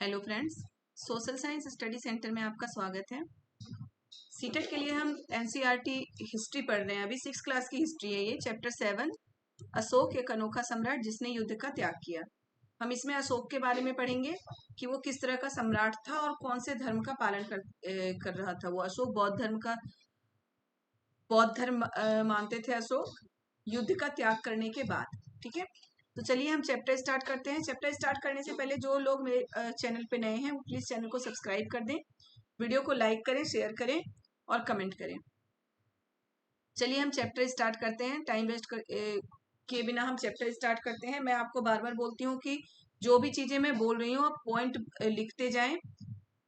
Hello friends, social science study centre में आपका स्वागत है। सीटेट के लिए हम एनसीईआरटी हिस्ट्री पढ़ रहे हैं। अभी 6th क्लास की हिस्ट्री है ये, चैप्टर 7 अशोक एक अनोखा सम्राट जिसने युद्ध का त्याग किया। हम इसमें अशोक के बारे में पढ़ेंगे कि वो किस तरह का सम्राट था और कौन से धर्म का पालन कर रहा था। वो अशोक बौद्ध धर्म मानते थे अशोक, युद्ध का त्याग करने के बाद। ठीक है, तो चलिए हम चैप्टर स्टार्ट करते हैं। चैप्टर स्टार्ट करने से पहले जो लोग मेरे चैनल पे नए हैं वो प्लीज चैनल को सब्सक्राइब कर दें, वीडियो को लाइक करें, शेयर करें और कमेंट करें। चलिए हम चैप्टर स्टार्ट करते हैं। टाइम वेस्ट के बिना हम चैप्टर स्टार्ट करते हैं। मैं आपको बार बार बोलती हूँ कि जो भी चीजें मैं बोल रही हूँ आप पॉइंट लिखते जाएं,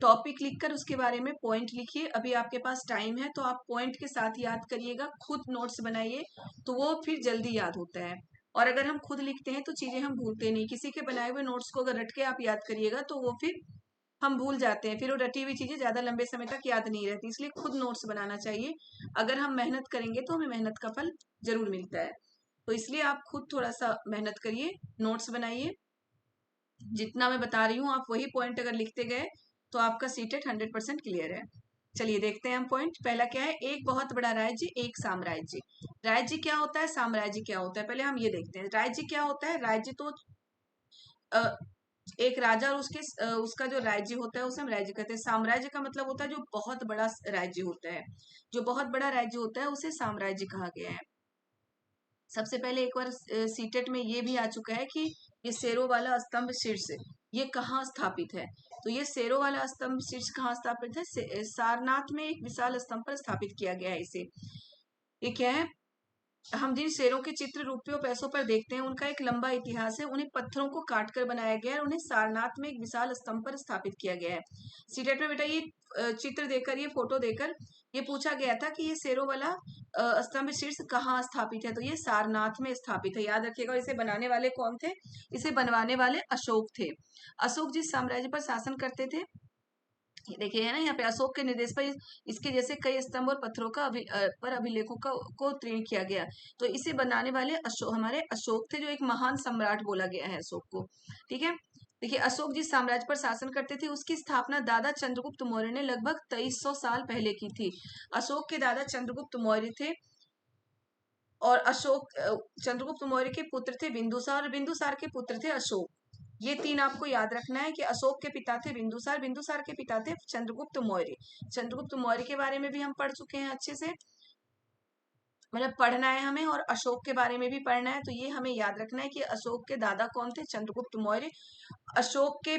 टॉपिक लिखकर उसके बारे में पॉइंट लिखिए। अभी आपके पास टाइम है तो आप पॉइंट के साथ याद करिएगा, खुद नोट्स बनाइए तो वो फिर जल्दी याद होता है। और अगर हम खुद लिखते हैं तो चीजें हम भूलते नहीं। किसी के बनाए हुए नोट्स को अगर रट के आप याद करिएगा तो वो फिर हम भूल जाते हैं, फिर वो रटी हुई चीजें ज्यादा लंबे समय तक याद नहीं रहती। इसलिए खुद नोट्स बनाना चाहिए। अगर हम मेहनत करेंगे तो हमें मेहनत का फल जरूर मिलता है। तो इसलिए आप खुद थोड़ा सा मेहनत करिए, नोट्स बनाइए। जितना मैं बता रही हूँ आप वही पॉइंट अगर लिखते गए तो आपका सीटेट 100% क्लियर है। चलिए देखते हैं हम पॉइंट। पहला क्या है, एक बहुत बड़ा राज्य, एक साम्राज्य। राज्य क्या होता है, साम्राज्य क्या होता है, पहले हम ये देखते हैं। राज्य क्या होता है, राज्य तो एक राजा और उसका जो राज्य होता है उसे हम राज्य कहते हैं। साम्राज्य का मतलब होता है जो बहुत बड़ा राज्य होता है। जो बहुत बड़ा राज्य होता है उसे साम्राज्य कहा गया है। सबसे पहले एक बार सीटेट में ये भी आ चुका है कि ये शेरों वाला स्तंभ शीर्ष ये कहाँ स्थापित है। तो ये शेरों वाला स्तंभ शीर्ष कहाँ स्थापित है, सारनाथ में एक विशाल स्तंभ पर स्थापित किया गया है इसे। ये क्या है, हम जिन शेरों के चित्र रुपयों पैसों पर देखते हैं उनका एक लंबा इतिहास है। उन्हें पत्थरों को काट कर बनाया गया है और उन्हें सारनाथ में एक विशाल स्तंभ पर स्थापित किया गया है। सीटेट में बेटा ये चित्र देकर, ये फोटो देकर ये पूछा गया था कि ये शेरों वाला स्तंभ शीर्ष कहाँ स्थापित है। तो ये सारनाथ में स्थापित है, याद रखिएगा। इसे बनाने वाले कौन थे, इसे बनवाने वाले अशोक थे। अशोक जिस साम्राज्य पर शासन करते थे, ये देखिए है ना यहाँ पे, अशोक के निर्देश पर इसके जैसे कई स्तंभ और पत्थरों का पर अभिलेखों को तीर्ण किया गया। तो इसे बनाने वाले हमारे अशोक थे, जो एक महान सम्राट बोला गया है अशोक को। ठीक है, देखिए अशोक जिस साम्राज्य पर शासन करते थे उसकी स्थापना दादा चंद्रगुप्त मौर्य ने लगभग 2300 साल पहले की थी। अशोक के दादा चंद्रगुप्त मौर्य थे और अशोक चंद्रगुप्त मौर्य के पुत्र थे बिंदुसार और बिंदुसार के पुत्र थे अशोक। ये तीन आपको याद रखना है कि अशोक के पिता थे बिंदुसार, बिंदुसार के पिता थे चंद्रगुप्त मौर्य। चंद्रगुप्त मौर्य के बारे में भी हम पढ़ चुके हैं अच्छे से, मतलब पढ़ना है हमें, और अशोक के बारे में भी पढ़ना है। तो ये हमें याद रखना है कि अशोक के दादा कौन थे, चंद्रगुप्त मौर्य। अशोक के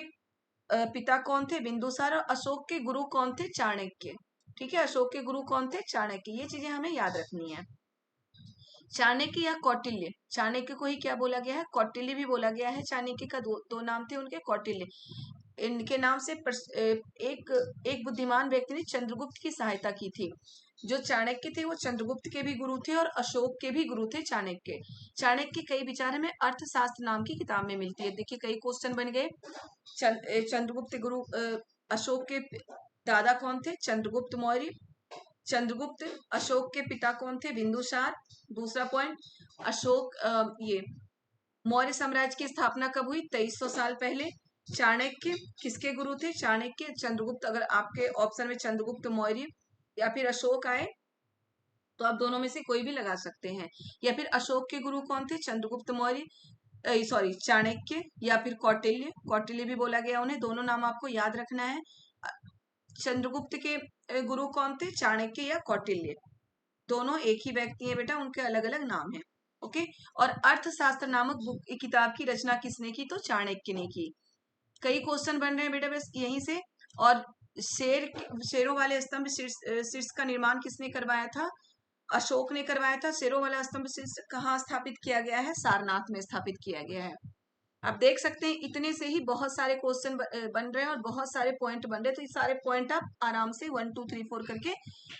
पिता कौन थे, बिंदुसार। और अशोक के गुरु कौन थे, चाणक्य। ठीक है, अशोक के गुरु कौन थे, चाणक्य। ये चीजें हमें याद रखनी है। चाणक्य या कौटिल्य, चाणक्य को ही क्या बोला गया है, कौटिल्य भी बोला गया है। चाणक्य का दो नाम थे उनके, कौटिल्य। इनके नाम से एक बुद्धिमान व्यक्ति ने चंद्रगुप्त की सहायता की थी। जो चाणक्य थे वो चंद्रगुप्त के भी गुरु थे और अशोक के भी गुरु थे चाणक्य। चाणक्य कई विचार हमें अर्थशास्त्र नाम की किताब में मिलती है। देखिए कई क्वेश्चन बन गए। चंद्रगुप्त गुरु, अशोक के दादा कौन थे, चंद्रगुप्त मौर्य। चंद्रगुप्त, अशोक के पिता कौन थे, बिंदुसार। दूसरा पॉइंट, अशोक ये मौर्य साम्राज्य की स्थापना कब हुई, 2300 साल पहले। चाणक्य किसके गुरु थे, चाणक्य, चंद्रगुप्त। अगर आपके ऑप्शन में चंद्रगुप्त मौर्य या फिर अशोक आए तो आप दोनों में से कोई भी लगा सकते हैं। या फिर अशोक के गुरु कौन थे, चंद्रगुप्त मौर्य, सॉरी चाणक्य, या फिर कौटिल्य, कौटिल्य भी बोला गया उन्हें। दोनों नाम आपको याद रखना है। चंद्रगुप्त के गुरु कौन थे, चाणक्य या कौटिल्य। दोनों एक ही व्यक्ति है बेटा, उनके अलग अलग नाम है। ओके, और अर्थशास्त्र नामक बुक किताब की रचना किसने की, तो चाणक्य ने की। कई क्वेश्चन बन रहे हैं बेटा बस यहीं से। और शेरों वाले स्तंभ शीर्ष का निर्माण किसने करवाया था, अशोक ने करवाया था। शेरों वाला स्तंभ शीर्ष कहाँ स्थापित किया गया है, सारनाथ में स्थापित किया गया है। आप देख सकते हैं इतने से ही बहुत सारे क्वेश्चन बन रहे हैं और बहुत सारे पॉइंट बन रहे हैं। तो ये सारे पॉइंट आप आराम से 1 2 3 4 करके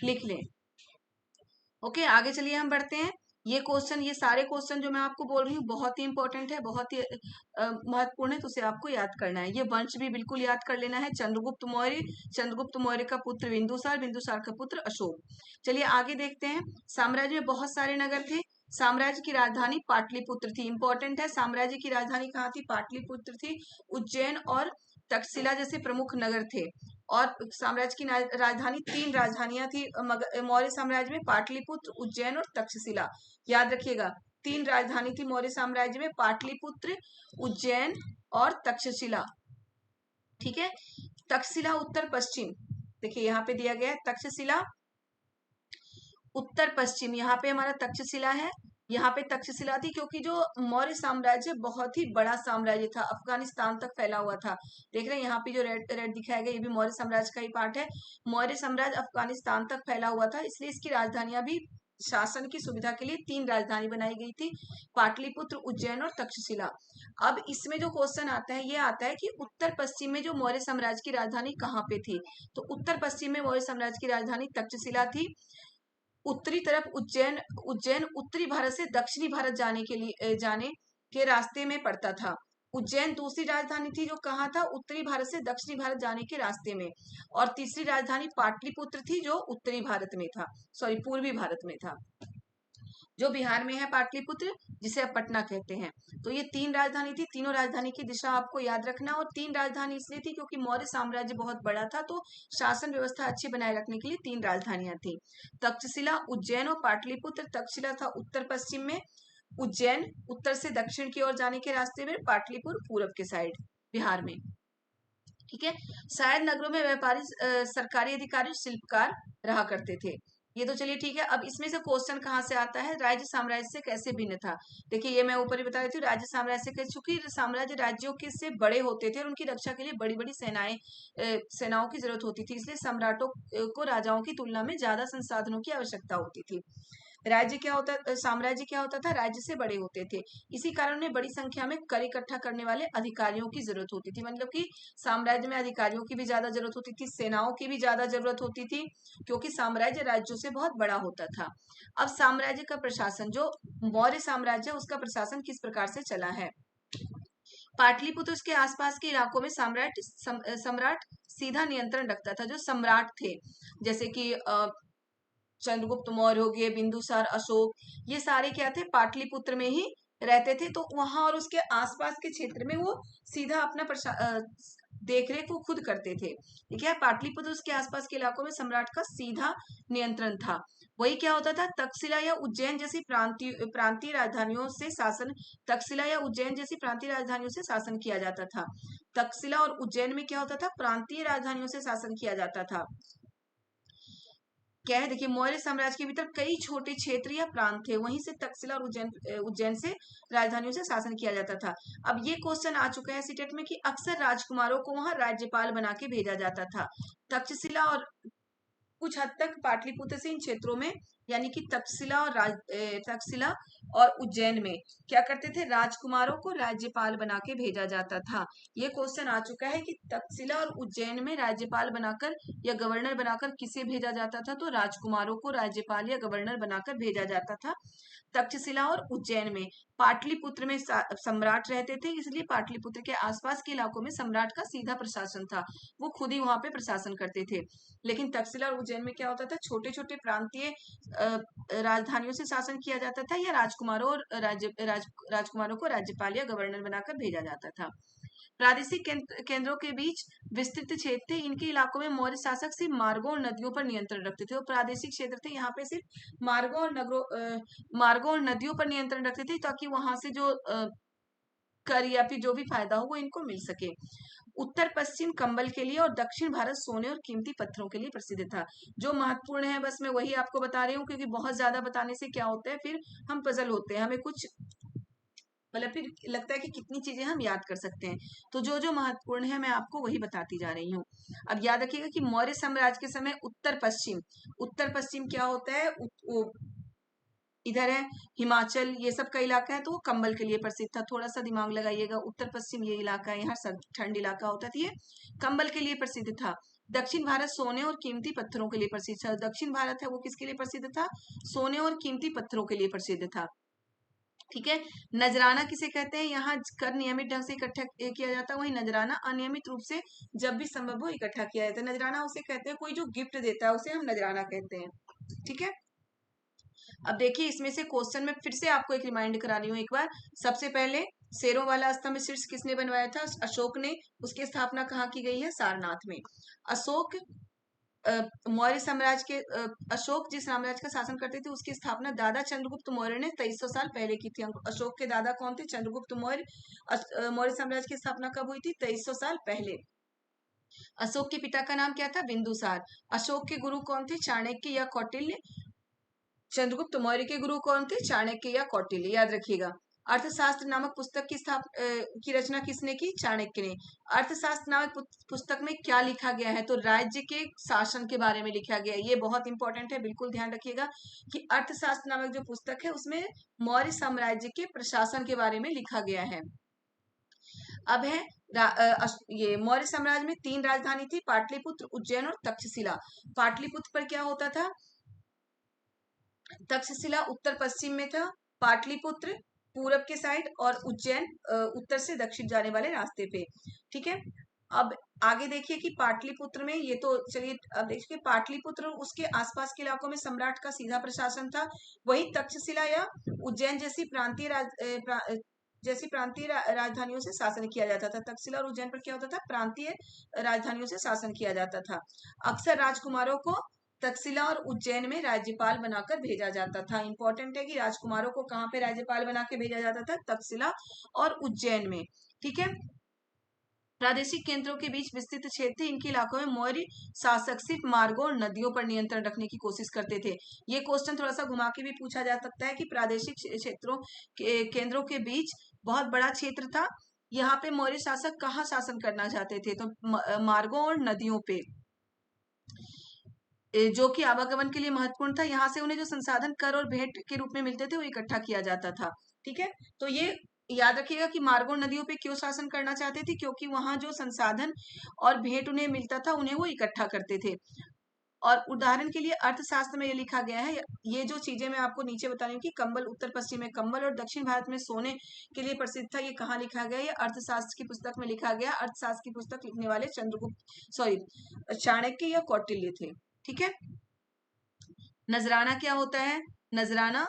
लिख लें। ओके, आगे चलिए हम बढ़ते हैं। ये क्वेश्चन, ये सारे क्वेश्चन जो मैं आपको बोल रही हूँ बहुत ही इंपॉर्टेंट है, बहुत ही महत्वपूर्ण है, तो उसे आपको याद करना है। ये वंश भी बिल्कुल याद कर लेना है। चंद्रगुप्त मौर्य, चंद्रगुप्त मौर्य का पुत्र बिंदुसार, बिंदुसार का पुत्र अशोक। चलिए आगे देखते हैं। साम्राज्य में बहुत सारे नगर थे। साम्राज्य की राजधानी पाटलिपुत्र थी। इंपॉर्टेंट है, साम्राज्य की राजधानी कहाँ थी, पाटलिपुत्र थी। उज्जैन और तक्षशिला जैसे प्रमुख नगर थे। और साम्राज्य की राजधानी, 3 राजधानियां थी मौर्य साम्राज्य में, पाटलिपुत्र, उज्जैन और तक्षशिला। याद रखिएगा, 3 राजधानी थी मौर्य साम्राज्य में, पाटलिपुत्र, उज्जैन और तक्षशिला। ठीक है। तक्षशिला उत्तर पश्चिम, देखिए यहाँ पे दिया गया है तक्षशिला उत्तर पश्चिम, यहाँ पे हमारा तक्षशिला है। यहाँ पे तक्षशिला थी क्योंकि जो मौर्य साम्राज्य बहुत ही बड़ा साम्राज्य था, अफगानिस्तान तक फैला हुआ था। देख रहे हैं यहाँ पे जो रेड रेड दिखाया गया, ये भी मौर्य साम्राज्य का ही पार्ट है। मौर्य साम्राज्य अफगानिस्तान तक फैला हुआ था, इसलिए इसकी राजधानियां भी शासन की सुविधा के लिए 3 राजधानी बनाई गई थी, पाटलिपुत्र, उज्जैन और तक्षशिला। अब इसमें जो क्वेश्चन आता है, ये आता है कि उत्तर पश्चिम में जो मौर्य साम्राज्य की राजधानी कहाँ पे थी। तो उत्तर पश्चिम में मौर्य साम्राज्य की राजधानी तक्षशिला थी। उत्तरी तरफ उज्जैन, उज्जैन उत्तरी भारत से दक्षिणी भारत जाने के रास्ते में पड़ता था। उज्जैन दूसरी राजधानी थी जो कहाँ था, उत्तरी भारत से दक्षिणी भारत जाने के रास्ते में। और तीसरी राजधानी पाटलिपुत्र थी जो उत्तरी भारत में था, सॉरी पूर्वी भारत में था, जो बिहार में है पाटलिपुत्र, जिसे अब पटना कहते हैं। तो ये 3 राजधानी थी, तीनों राजधानी की दिशा आपको याद रखना। और 3 राजधानी इसलिए थी क्योंकि मौर्य साम्राज्य बहुत बड़ा था, तो शासन व्यवस्था अच्छी बनाए रखने के लिए 3 राजधानियां थी, तक्षशिला, उज्जैन और पाटलिपुत्र। तक्षशिला था उत्तर पश्चिम में, उज्जैन उत्तर से दक्षिण की ओर जाने के रास्ते में, पाटलिपुत्र पूरब के साइड बिहार में। ठीक है। शायद नगरों में व्यापारी, सरकारी अधिकारी, शिल्पकार रहा करते थे। ये तो चलिए ठीक है। अब इसमें से क्वेश्चन कहाँ से आता है, राज्य साम्राज्य से कैसे भिन्न था। देखिए ये मैं ऊपर ही बता देती हूँ, राज्य साम्राज्य से कैसे, चूंकि साम्राज्य राज्यों के से बड़े होते थे और उनकी रक्षा के लिए बड़ी बड़ी सेनाओं की जरूरत होती थी, इसलिए सम्राटों को राजाओं की तुलना में ज्यादा संसाधनों की आवश्यकता होती थी। राज्य क्या होता, साम्राज्य क्या होता था, राज्य से बड़े होते थे, इसी कारण उन्हें बड़ी संख्या में कर इकट्ठा करने वाले अधिकारियों की जरूरत होती थी। मतलब कि साम्राज्य में अधिकारियों की भी ज्यादा जरूरत होती थी, सेनाओं की भी ज्यादा जरूरत होती थी, क्योंकि साम्राज्य राज्यों से बहुत बड़ा होता था। अब साम्राज्य का प्रशासन, जो मौर्य साम्राज्य, उसका प्रशासन किस प्रकार से चला है। पाटलिपुत्र के आसपास के इलाकों में सम्राट सीधा नियंत्रण रखता था। जो सम्राट थे, जैसे कि चंद्रगुप्त मौर्य हो गए, बिंदुसार, अशोक, ये सारे क्या थे, पाटलिपुत्र में ही रहते थे। तो वहां और उसके आसपास के क्षेत्र में वो सीधा अपना देखरेख वो खुद करते थे। ठीक है। पाटलिपुत्र उसके आसपास के इलाकों में सम्राट का सीधा नियंत्रण था। वही क्या होता था, तक्षशिला या उज्जैन जैसी प्रांतीय राजधानियों से शासन, तक्षशिला या उज्जैन जैसी प्रांतीय राजधानियों से शासन किया जाता था। तक्षशिला और उज्जैन में क्या होता था, प्रांतीय राजधानियों से शासन किया जाता था। क्या है, देखिए मौर्य साम्राज्य के भीतर कई छोटे क्षेत्र या प्रांत थे, वहीं से तक्षशिला और उज्जैन से राजधानियों से शासन किया जाता था। अब ये क्वेश्चन आ चुका है सीटेट में कि अक्सर राजकुमारों को वहां राज्यपाल बना के भेजा जाता था। तक्षशिला और कुछ हद तक पाटलिपुत्र से इन क्षेत्रों में, यानी कि तक्षशिला और उज्जैन में क्या करते थे, राजकुमारों को राज्यपाल बना के भेजा जाता था। ये क्वेश्चन आ चुका है कि तक्षशिला और उज्जैन में राज्यपाल बनाकर या गवर्नर बनाकर किसे भेजा जाता था, तो राजकुमारों को राज्यपाल या गवर्नर बनाकर भेजा जाता था। तक्षशिला और उज्जैन में, पाटलिपुत्र में सम्राट रहते थे, इसलिए पाटलिपुत्र के आसपास के इलाकों में सम्राट का सीधा प्रशासन था, वो खुद ही वहां पे प्रशासन करते थे। लेकिन तक्षशिला और उज्जैन में क्या होता था, छोटे छोटे प्रांतीय राजधानियों से शासन किया जाता था, या राजकुमारों को राज्यपाल या गवर्नर बनाकर भेजा जाता था। प्रादेशिक केंद्रों के बीच विस्तृत क्षेत्र थे, इनके इलाकों में मौर्य शासक सिर्फ मार्गों और नदियों पर नियंत्रण रखते थे। और प्रादेशिक क्षेत्र थे, यहाँ पे सिर्फ मार्गों और नदियों पर नियंत्रण रखते थे, ताकि वहां से जो कर या फिर जो भी फायदा हो वो इनको मिल सके। उत्तर पश्चिम कंबल के लिए और दक्षिण भारत सोने और कीमती पत्थरों के लिए प्रसिद्ध था। जो महत्वपूर्ण है बस मैं वही आपको बता रही हूँ, क्योंकि बहुत ज्यादा बताने से क्या होता है, फिर हम पजल होते हैं, हमें कुछ मतलब फिर लगता है कि कितनी चीजें हम याद कर सकते हैं। तो जो जो महत्वपूर्ण है मैं आपको वही बताती जा रही हूँ। अब याद रखिएगा कि मौर्य साम्राज्य के समय उत्तर पश्चिम क्या होता है, इधर है हिमाचल, ये सब का इलाका है, तो वो कंबल के लिए प्रसिद्ध था। थोड़ा सा दिमाग लगाइएगा, उत्तर पश्चिम ये इलाका है, यहाँ सब ठंड इलाका होता था, ये कंबल के लिए प्रसिद्ध था। दक्षिण भारत सोने और कीमती पत्थरों के लिए प्रसिद्ध था। दक्षिण भारत है वो किसके लिए प्रसिद्ध था, सोने और कीमती पत्थरों के लिए प्रसिद्ध था। ठीक है। नजराना किसे कहते हैं, यहाँ कर नियमित ढंग से इकट्ठा किया जाता है, वही नजराना अनियमित रूप से जब भी संभव हो इकट्ठा किया जाता है। नजराना उसे कहते हैं कोई जो गिफ्ट देता है, उसे हम नजराना कहते हैं। ठीक है। अब देखिए इसमें से क्वेश्चन में फिर से आपको एक रिमाइंड करा रही हूँ एक बार। सबसे पहले शेरों वाला स्तंभ शीर्ष किसने बनवाया था? अशोक ने। उसकी स्थापना कहाँ की गई है? सारनाथ में। अशोक मौर्य साम्राज्य के अशोक जिस साम्राज्य का शासन करते थे उसकी स्थापना दादा चंद्रगुप्त मौर्य ने 2300 साल पहले की थी। अशोक के दादा कौन थे? चंद्रगुप्त मौर्य। मौर्य साम्राज्य की स्थापना कब हुई थी? 2300 साल पहले। अशोक के पिता का नाम क्या था? बिंदुसार। अशोक के गुरु कौन थे? चाणक्य या कौटिल्य। चंद्रगुप्त मौर्य के गुरु कौन थे? चाणक्य या कौटिल्य, याद रखिएगा। अर्थशास्त्र नामक पुस्तक की रचना किसने की? चाणक्य ने। अर्थशास्त्र नामक पुस्तक में क्या लिखा गया है? तो राज्य के शासन के बारे में लिखा गया है। ये बहुत इंपॉर्टेंट है, बिल्कुल ध्यान रखिएगा कि अर्थशास्त्र नामक जो पुस्तक है उसमें मौर्य साम्राज्य के प्रशासन के बारे में लिखा गया है। अब है ये मौर्य साम्राज्य में 3 राजधानी थी, पाटलिपुत्र, उज्जैन और तक्षशिला। पाटलिपुत्र पर क्या होता था? तक्षशिला उत्तर पश्चिम में था, पाटलिपुत्र पूरब के साइड और उज्जैन उत्तर से दक्षिण जाने वाले रास्ते पे। ठीक है, अब आगे देखिए कि पाटलिपुत्र में ये तो चलिए, अब देखिए पाटलिपुत्र और उसके आसपास के इलाकों में सम्राट का सीधा प्रशासन था। वही तक्षशिला या उज्जैन जैसी प्रांतीय राजधानियों से शासन किया जाता था। तक्षशिला और उज्जैन पर क्या होता था? प्रांतीय राजधानियों से शासन किया जाता था। अक्सर राजकुमारों को तक्षशिला और उज्जैन में राज्यपाल बनाकर भेजा जाता था। इंपॉर्टेंट है कि राजकुमारों को कहाँ पे राज्यपाल बना के भेजा जाता था? तक्षशिला और उज्जैन में। ठीक है, प्रादेशिक केंद्रों के बीच विस्तृत क्षेत्र थे। इनके इलाकों में मौर्य शासक सिर्फ मार्गों और नदियों पर नियंत्रण रखने की कोशिश करते थे। ये क्वेश्चन थोड़ा सा घुमा के भी पूछा जा सकता है कि प्रादेशिक क्षेत्रों के केंद्रों के बीच बहुत बड़ा क्षेत्र था। यहाँ पे मौर्य शासक कहाँ शासन करना चाहते थे? तो मार्गों और नदियों पे, जो कि आवागमन के लिए महत्वपूर्ण था। यहाँ से उन्हें जो संसाधन कर और भेंट के रूप में मिलते थे वो इकट्ठा किया जाता था। ठीक है, तो ये याद रखिएगा कि मार्गों नदियों पे क्यों शासन करना चाहते थे? क्योंकि वहां जो संसाधन और भेंट उन्हें मिलता था उन्हें वो इकट्ठा करते थे। और उदाहरण के लिए अर्थशास्त्र में ये लिखा गया है, ये जो चीजें मैं आपको नीचे बता रही हूँ कि कंबल, उत्तर पश्चिम में कंबल और दक्षिण भारत में सोने के लिए प्रसिद्ध था, ये कहाँ लिखा गया? ये अर्थशास्त्र की पुस्तक में लिखा गया। अर्थशास्त्र की पुस्तक लिखने वाले चाणक्य या कौटिल्य थे। ठीक है, नजराना क्या होता है? नजराना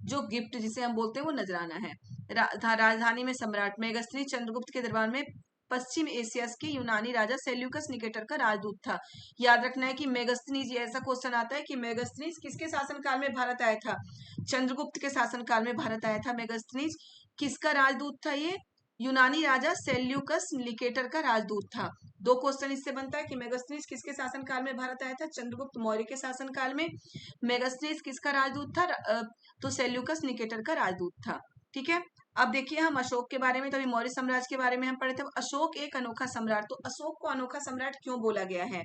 जो गिफ्ट जिसे हम बोलते हैं वो नजराना है। राजधानी में सम्राट मेगस्थनीज चंद्रगुप्त के दरबार में पश्चिम एशिया के यूनानी राजा सेल्यूकस निकेटर का राजदूत था। याद रखना है कि मेगस्थनीज, ये ऐसा क्वेश्चन आता है कि मेगस्थनीज किसके शासनकाल में भारत आया था? चंद्रगुप्त के शासनकाल में भारत आया था मेगस्थनीज। किसका राजदूत था ये? यूनानी राजा सेल्यूकस निकेटर का राजदूत था। 2 क्वेश्चन इससे बनता है कि मेगस्थनीज किसके शासनकाल में भारत आया था? चंद्रगुप्त मौर्य के शासनकाल में। मेगस्थनीज किसका राजदूत था? तो सेल्यूकस निकेटर का राजदूत था। ठीक है, अब देखिए हम अशोक के बारे में, तभी मौर्य साम्राज्य के बारे में हम पढ़े थे। अशोक एक अनोखा सम्राट। तो अशोक को अनोखा सम्राट क्यों बोला गया है?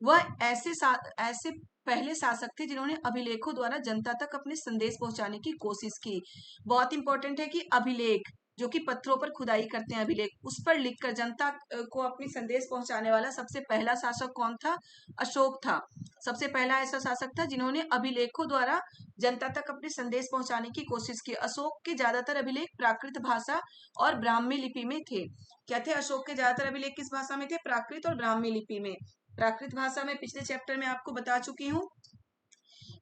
वह ऐसे पहले शासक थे जिन्होंने अभिलेखों द्वारा जनता तक अपने संदेश पहुंचाने की कोशिश की। बहुत इंपॉर्टेंट है कि अभिलेख, जो कि पत्थरों पर खुदाई करते हैं अभिलेख, उस पर लिखकर जनता को अपनी संदेश पहुंचाने वाला सबसे पहला शासक कौन था? अशोक था। सबसे पहला ऐसा शासक था जिन्होंने अभिलेखों द्वारा जनता तक अपने संदेश पहुंचाने की कोशिश की। अशोक के ज्यादातर अभिलेख प्राकृत भाषा और ब्राह्मी लिपि में थे। क्या थे अशोक के ज्यादातर अभिलेख? किस भाषा में थे? प्राकृत और ब्राह्मी लिपि में। प्राकृत भाषा में पिछले चैप्टर में आपको बता चुकी हूँ।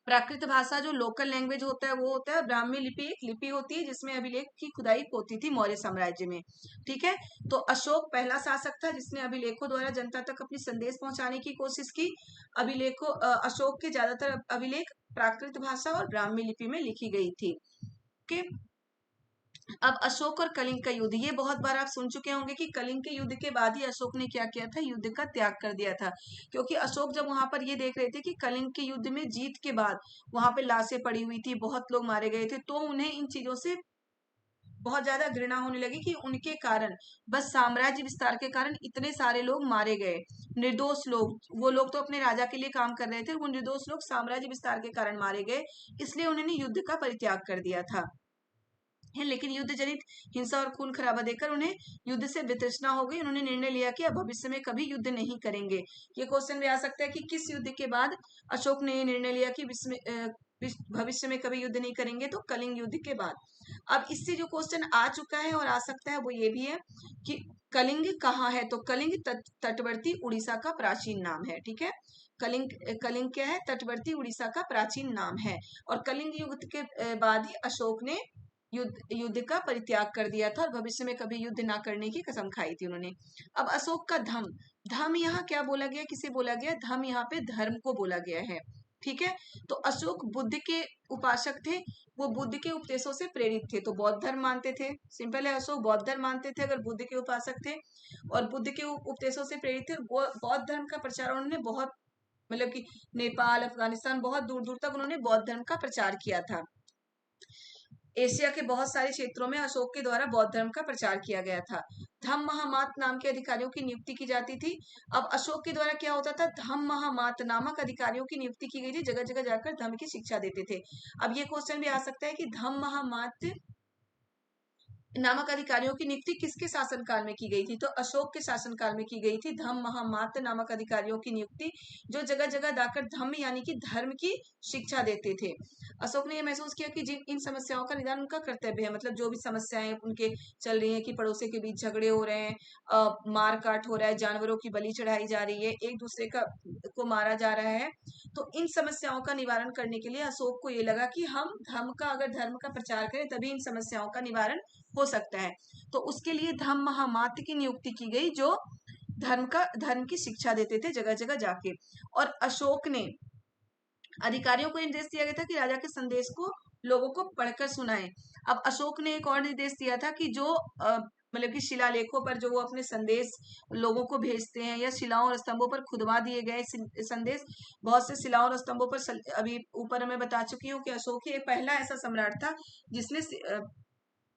प्राकृत भाषा जो लोकल लैंग्वेज होता है वो होता है। ब्राह्मी लिपि एक लिपि होती है जिसमें अभिलेख की खुदाई होती थी मौर्य साम्राज्य में। ठीक है, तो अशोक पहला शासक था जिसने अभिलेखों द्वारा जनता तक अपनी संदेश पहुंचाने की कोशिश की। अशोक के ज्यादातर अभिलेख प्राकृत भाषा और ब्राह्मी लिपि में लिखी गई थी। ओके, अब अशोक और कलिंग का युद्ध, ये बहुत बार आप सुन चुके होंगे कि कलिंग के युद्ध के बाद ही अशोक ने क्या किया था? युद्ध का त्याग कर दिया था। क्योंकि अशोक जब वहां पर ये देख रहे थे कि कलिंग के युद्ध में जीत के बाद वहां पे लाशें पड़ी हुई थी, बहुत लोग मारे गए थे, तो उन्हें इन चीजों से बहुत ज्यादा घृणा होने लगी कि उनके कारण, बस साम्राज्य विस्तार के कारण इतने सारे लोग मारे गए, निर्दोष लोग। वो लोग तो अपने राजा के लिए काम कर रहे थे, वो निर्दोष लोग साम्राज्य विस्तार के कारण मारे गए, इसलिए उन्होंने युद्ध का परित्याग कर दिया था। है, लेकिन युद्ध जनित हिंसा और खून खराबा देखकर उन्हें युद्ध से वितृष्णा हो गई। उन्होंने निर्णय लिया कि अब भविष्य में कभी युद्ध नहीं करेंगे। ये क्वेश्चन भी आ सकता है कि किस युद्ध के बाद अशोक ने निर्णय लिया कि भविष्य में कभी युद्ध नहीं करेंगे? तो कलिंग युद्ध के बाद। अब इससे जो क्वेश्चन आ चुका है और आ सकता है वो ये भी है कि कलिंग कहाँ है? तो कलिंग तटवर्ती उड़ीसा का प्राचीन नाम है। ठीक है, कलिंग, कलिंग क्या है? तटवर्ती उड़ीसा का प्राचीन नाम है। और कलिंग युद्ध के बाद ही अशोक ने युद्ध का परित्याग कर दिया था और भविष्य में कभी युद्ध ना करने की कसम खाई थी उन्होंने। अब अशोक का धम, धम यहाँ क्या बोला गया? किसे बोला गया? धम यहाँ पे धर्म को बोला गया है। ठीक है, तो अशोक बुद्ध के उपासक थे, वो बुद्ध के उपदेशों से प्रेरित थे, तो बौद्ध धर्म मानते थे। सिंपल है, अशोक बौद्ध धर्म मानते थे अगर बुद्ध के उपासक थे और बुद्ध के उपदेशों से प्रेरित थे। बौद्ध धर्म का प्रचार उन्होंने बहुत, मतलब कि नेपाल, अफगानिस्तान, बहुत दूर दूर तक उन्होंने बौद्ध धर्म का प्रचार किया था। एशिया के बहुत सारे क्षेत्रों में अशोक के द्वारा बौद्ध धर्म का प्रचार किया गया था। धम्म महामात नाम के अधिकारियों की नियुक्ति की जाती थी। अब अशोक के द्वारा क्या होता था? धम्म महामात नामक अधिकारियों की नियुक्ति की गई थी, जगह जगह जाकर धर्म की शिक्षा देते थे। अब ये क्वेश्चन भी आ सकता है कि धम्म महामात नामक अधिकारियों की नियुक्ति किसके शासनकाल में की गई थी? तो अशोक के शासनकाल में की गई थी धम्म महामात नामक अधिकारियों की नियुक्ति, जो जगह जगह जाकर धम्म यानी कि धर्म की शिक्षा देते थे। अशोक ने यह महसूस किया कि जिन इन समस्याओं का निदान उनका कर्तव्य है, मतलब जो भी समस्याएं उनके चल रही है कि पड़ोसी के बीच झगड़े हो रहे हैं, मार काट हो रहा है, जानवरों की बलि चढ़ाई जा रही है, एक दूसरे को मारा जा रहा है, तो इन समस्याओं का निवारण करने के लिए अशोक को ये लगा कि हम अगर धर्म का प्रचार करें तभी इन समस्याओं का निवारण हो सकता है। तो उसके लिए धम्म महामात्य की नियुक्ति की गई, जो धर्म की शिक्षा देते थे जगह जगह जाके। और अशोक ने अधिकारियों को निर्देश दिया गया था कि राजा के संदेश को लोगों को पढ़कर सुनाएं। अब अशोक ने एक और निर्देश दिया था कि जो मतलब कि शिलालेखों पर जो वो अपने संदेश लोगों को भेजते हैं, या शिलाओं और स्तंभों पर खुदवा दिए गए संदेश, बहुत से शिलाओं और स्तंभों पर अभी ऊपर मैं बता चुकी हूँ कि अशोक ही पहला ऐसा सम्राट था जिसने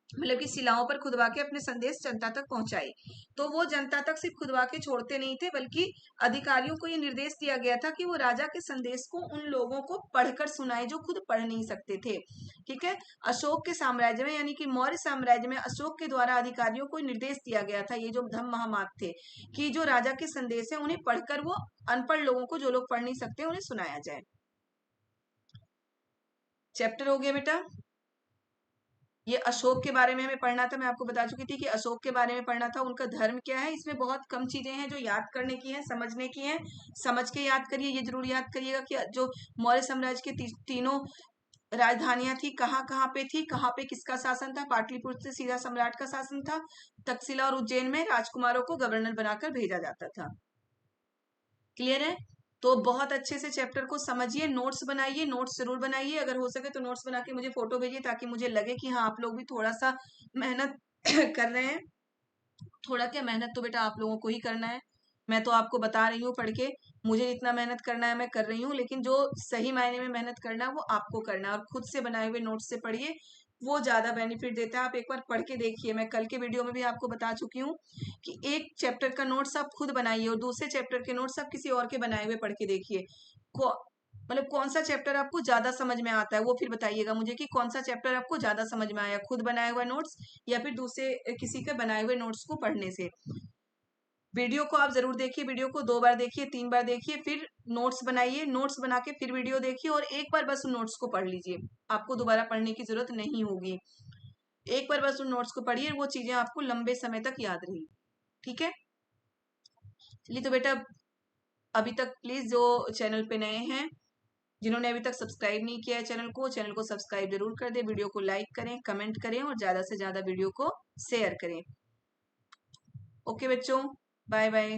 मतलब कि शिलाओं पर खुदवा के अपने संदेश जनता तक पहुंचाए। तो वो जनता तक सिर्फ खुदवा के छोड़ते नहीं थे, बल्कि अधिकारियों को ये निर्देश दिया गया था कि वो राजा के संदेश को उन लोगों को पढ़कर सुनाए जो खुद पढ़ नहीं सकते थे। ठीक है, अशोक के साम्राज्य में यानी कि मौर्य साम्राज्य में अशोक के द्वारा अधिकारियों को निर्देश दिया गया था, ये जो धम्म महामात थे, कि जो राजा के संदेश है उन्हें पढ़कर वो अनपढ़ लोगों को, जो लोग पढ़ नहीं सकते, उन्हें सुनाया जाए। चैप्टर हो गया बेटा। ये अशोक के बारे में हमें पढ़ना था, मैं आपको बता चुकी थी कि अशोक के बारे में पढ़ना था, उनका धर्म क्या है। इसमें बहुत कम चीजें हैं जो याद करने की हैं, समझने की हैं, समझ के याद करिए। ये जरूर याद करिएगा कि जो मौर्य साम्राज्य की तीनों राजधानियां थी, कहाँ कहाँ पे थी, कहाँ पे किसका शासन था। पाटलिपुत्र से सीधा सम्राट का शासन था। तक्षशिला और उज्जैन में राजकुमारों को गवर्नर बनाकर भेजा जाता था। क्लियर है? तो बहुत अच्छे से चैप्टर को समझिए, नोट्स बनाइए, नोट्स जरूर बनाइए। अगर हो सके तो नोट्स बना के मुझे फोटो भेजिए, ताकि मुझे लगे कि हाँ आप लोग भी थोड़ा सा मेहनत कर रहे हैं। थोड़ा क्या, मेहनत तो बेटा आप लोगों को ही करना है। मैं तो आपको बता रही हूँ पढ़ के, मुझे जितना मेहनत करना है मैं कर रही हूँ, लेकिन जो सही मायने में मेहनत करना है वो आपको करना है। और खुद से बनाए हुए नोट्स से पढ़िए, वो ज्यादा बेनिफिट देता है। आप एक बार पढ़ के देखिए, मैं कल के वीडियो में भी आपको बता चुकी हूँ कि एक चैप्टर का नोट्स आप खुद बनाइए और दूसरे चैप्टर के नोट्स आप किसी और के बनाए हुए पढ़ के देखिए। मतलब कौन सा चैप्टर आपको ज्यादा समझ में आता है, वो फिर बताइएगा मुझे कि कौन सा चैप्टर आपको ज्यादा समझ में आया, खुद बनाया हुआ नोट्स या फिर दूसरे किसी के बनाए हुए नोट्स को पढ़ने से। वीडियो को आप जरूर देखिए, वीडियो को 2 बार देखिए, 3 बार देखिए, फिर नोट्स बनाइए, नोट्स बना के फिर वीडियो देखिए और एक बार बस उन नोट्स को पढ़ लीजिए। आपको दोबारा पढ़ने की जरूरत नहीं होगी, एक बार बस उन नोट्स को पढ़िए, वो चीजें आपको लंबे समय तक याद रहेगी। ठीक है, चलिए तो बेटा अभी तक प्लीज जो चैनल पे नए हैं, जिन्होंने अभी तक सब्सक्राइब नहीं किया है चैनल को सब्सक्राइब जरूर कर दे, वीडियो को लाइक करें, कमेंट करें और ज्यादा से ज्यादा वीडियो को शेयर करें। ओके बच्चों, बाय बाय।